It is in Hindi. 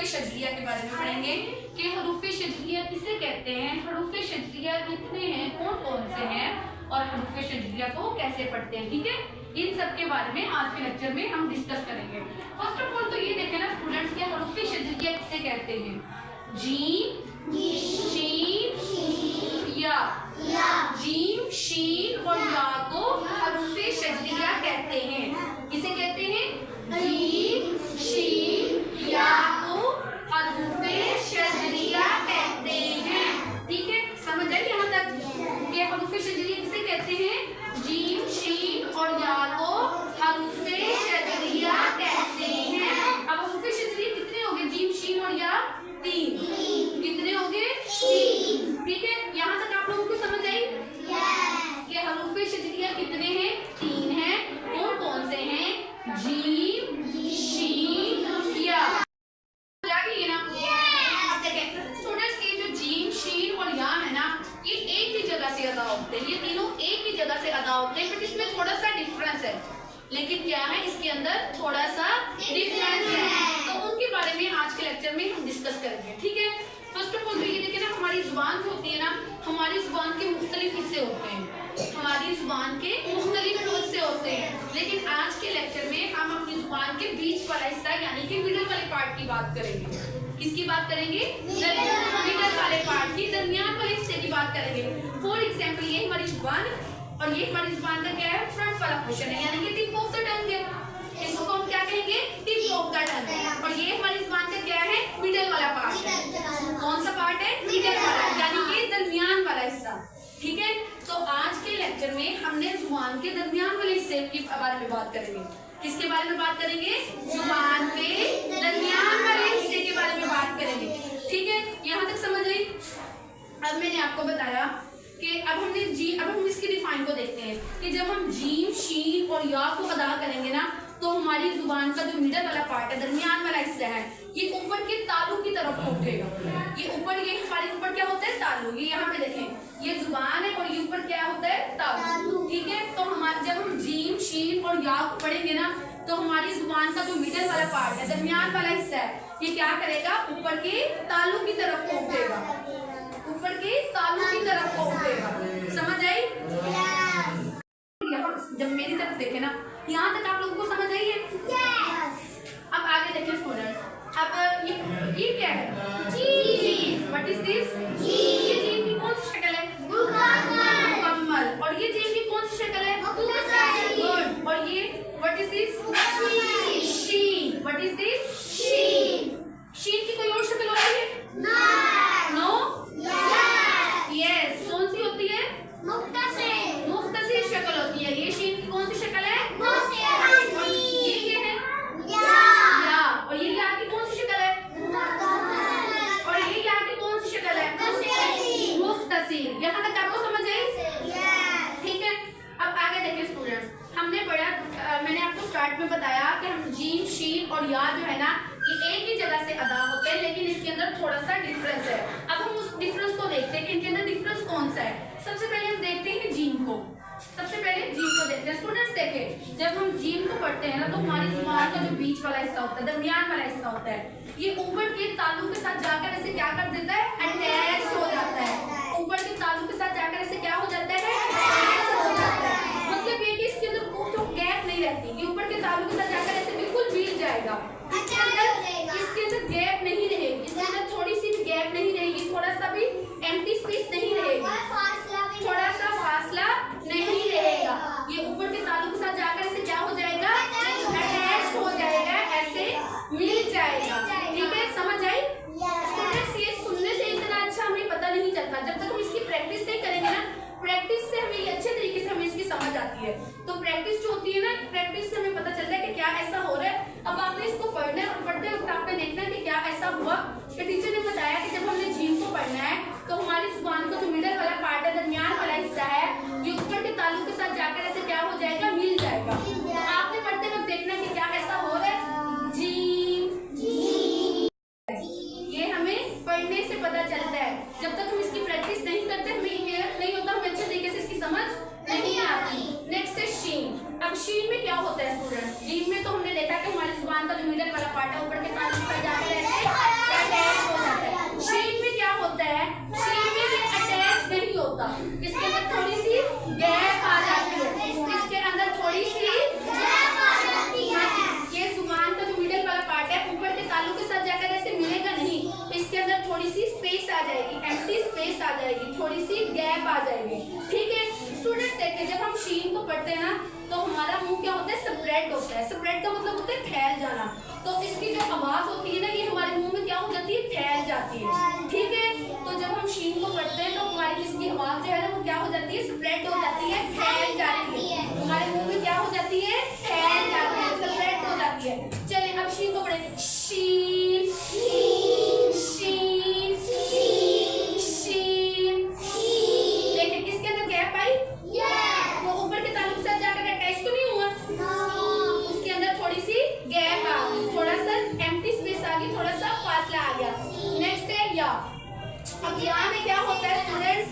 शजरिया के बारे में पढ़ेंगे कि हरूफ शजरिया किसे कहते हैं, हरूफ शजरिया कितने हैं, कौन कौन से हैं और हरूफ शजरिया को कैसे पढ़ते हैं। ठीक है, इन सब के बारे में आज के लेक्चर में हम डिस्कस करेंगे। फर्स्ट ऑफ ऑल तो ये देखें ना स्टूडेंट्स के हरूफ शजरिया किसे कहते हैं। जीम, शीन, या। जीम, शीन और या को हरूफ शजरिया कहते हैं। किसे कहते हैं? जीम, शीन, या को हरूफ शजरिया कहते हैं। ठीक है, समझ आई यहाँ तक ये हरूफ शजरिया किसे कहते हैं? जीम, शीन और या को हरूफ शजरिया कहते हैं। अब हरूफ शजरिया कितने हो गए? जीम, शीन और या 3। कितने हो गए? 3। ठीक है, यहाँ तक आप लोगों को समझ आई कि हरूफ शजरिया कितने हैं? 3 हैं। कौन कौन से हैं? जीम, शीन, या। जाएगी ना? अब देखें स्टूडेंट्स, ये जो जीम, शीन और या है ना, ये एक ही जगह से अदा होते हैं। ये तीनों एक ही जगह से अदा होते हैं, बट इसमें थोड़ा सा डिफरेंस है। लेकिन क्या है, इसके अंदर थोड़ा सा डिफरेंस है, तो उनके बारे में आज के लेक्चर में हम डिस्कस करेंगे। ठीक है, फर्स्ट ऑफ ऑल तो ये देखिए ना, हमारी जुबान जो होती है ना, हमारी जुबान के मुख्तलिफ हिस्से होते हैं। हमारी जुबान के मुख्तलिफ हिस्से होते हैं, लेकिन आज के लेक्चर में हम अपनी जुबान के बीच वाला हिस्सा यानी कि मिडल वाले पार्ट की बात करेंगे। किसकी बात करेंगे? मिडल वाले पार्ट की, दरमियान वाले हिस्से की बात करेंगे। फॉर एग्जाम्पल, ये हमारी जुबान और ये हमारी जुबान का क्या है? फ्रंट वाला पोर्शन है, यानी कि टिप ऑफ द टंग है। इसको हम क्या कहेंगे? Tip of the tongue. और ये हमारी जुबान का क्या है? मिडल वाला पार्ट है। कौन सा पार्ट है? मिडल वाला, यानी कि दरमियान वाला हिस्सा। ठीक है, तो आज के लेक्चर में हमने जुबान के दरमियान वाले हिस्से के बारे में बात करेंगे। किसके बारे में बात करेंगे? जुबान के दरमियान वाले हिस्से के बारे में बात करेंगे। ठीक है, यहाँ तक समझ आई? अब मैंने आपको बताया कि अब हम इसकी डिफाइन को देखते हैं कि जब हम जीम, शीन और या को अदा करेंगे ना, तो हमारी जुबान का जो मिडल वाला पार्ट है, दरमियान वाला हिस्सा है, ये ऊपर के तालू की तरफ उठेगा। ये हमारे ऊपर क्या होता है? तालू। ये यहाँ पे देखें, ये जुबान है और ये ऊपर क्या होता है? तालू। ठीक है, तो जब हम जीम, शीन और या को पढ़ेंगे ना, तो हमारी जुबान का जो मिडल वाला पार्ट है, दरमियान वाला हिस्सा है, ये क्या करेगा? ऊपर के तालू की तरफ को उठेगा। ऊपर के तालू की तरफ को उठेगा। समझ आई? जब मेरी तरफ देखे ना, यहाँ तक आप लोगों को समझ आई है? अब आगे देखिए स्टूडेंट्स, अब ये क्या है? जीम। What is this? ये जीम की कौन सी शक्ल है? मुकम्मल। और ये जीम की कौन सी शक्ल है? गुड। और ये व्हाट इज दिस? शीन। What is this? शीन की कोई और शक्ल होती है? नो? यस। कौन सी होती है? मुख्तसिर शक्ल होती है। ये शीन की कौन सी शक्ल है? और ये क्या है? या। और ये या की कौन सी शक्ल है? और ये या की कौन सी शक्ल है? मुख्तसिर। यहाँ तक आपको समझ आई? ठीक है, अब आगे देखिए स्टूडेंट्स, हमने मैंने आपको स्टार्ट में बताया कि हम जीम, शीन और या जो है ना, ये एक ही जगह से अदा होते हैं, लेकिन इसके अंदर थोड़ा सा डिफरेंस है। अब हम उस डिफरेंस को देखते हैं कि इनके अंदर डिफरेंस कौन सा है। सबसे पहले हम देखते हैं जीम को। देखते हैं स्टूडेंट्स। देखें, जब हम जीम को पढ़ते हैं ना, तो हमारी जुबान का जो बीच वाला हिस्सा होता है, दरमियान वाला हिस्सा होता है, ये ऊपर के तालू के साथ जाकर ऐसे क्या कर देता है? अटैच हो जाता है। ऊपर के तालू के साथ जाकर ऐसे क्या हो जाता है? अटैच हो जाता है। मतलब ये कि इसके अंदर कोई गैप नहीं रहती। ये ऊपर के तालू के साथ जाकर ऐसे बिल्कुल मिल जाएगा। इसके अंदर गैप नहीं रहेगी, इसके अंदर थोड़ी सी भी गैप नहीं रहेगी, थोड़ा सा भी एम्प्टी स्पेस नहीं रहेगी, थोड़ा सा फासला नहीं रहेगा। ये ऊपर के तालू के साथ जाकर ऐसे क्या हो जाएगा? अटैच हो जाएगा, ऐसे मिल जाएगा। ठीक है, समझ आई? स्टूडेंट्स, ये सुनने से इतना अच्छा हमें पता नहीं चलता, जब तक हम इसकी प्रैक्टिस नहीं करेंगे ना। प्रैक्टिस से हमें अच्छे तरीके से हमें इसकी समझ आती है। तो प्रैक्टिस जो होती है ना, प्रैक्टिस से हमें पता चलता है कि क्या ऐसा हो रहा है। अब आपने इसको पढ़ना है और पढ़ते वक्त आपने देखना है कि क्या ऐसा हुआ कि टीचर ने बताया कि जब हमने जीम को पढ़ना है, तो हमारी जुबान का जो मिडल वाला पार्ट है, दरमियान वाला हिस्सा है, ये ऊपर के तालू के साथ जाकर ऐसे क्या हो जाएगा? मिल जाएगा। तो आपने पढ़ते वक्त देखना है कि क्या ऐसा हो रहा है? जीम। ये हमें पढ़ने से पता चलता है। जब तक हम इसकी प्रैक्टिस नहीं करते, हमें क्लियर नहीं होता, हमें अच्छे तरीके से इसकी समझ नहीं आती। नेक्स्ट है शीन। अब शीन में क्या होता है स्टूडेंट्स? जीम में तो हमने देखा कि हमारी जुबान का जो मिडल वाला पार्ट है, ऊपर के तालू के साथ जाकर ऐसे स्प्रेड होता है। स्प्रेड का मतलब होता है फैल जाना। तो इसकी जो आवाज होती है ना, ये हमारे मुंह में क्या हो जाती है, फैल जाती है। ठीक है, तो जब हम शीन को पढ़ते हैं तो हमारी इसकी आवाज जो है ना वो क्या हो जाती है, स्प्रेड हो जाती है, फैल जाती है। हमारे मुंह में क्या हो जाती है, फैल जाती है, स्प्रेड हो जाती है। चलिए अब शीन को पढ़ेंगे। शीन शीन शीन। देखिए इसके अंदर गैप आई, वो ऊपर के तालुक से जाकर अटैच तो नहीं हुआ, उसके अंदर थोड़ी सी गैप आ गई, थोड़ा सा एम्प्टी स्पेस आ गई, थोड़ा सा फासला आ गया। नेक्स्ट है या। अब यहाँ में क्या होता है स्टूडेंट्स,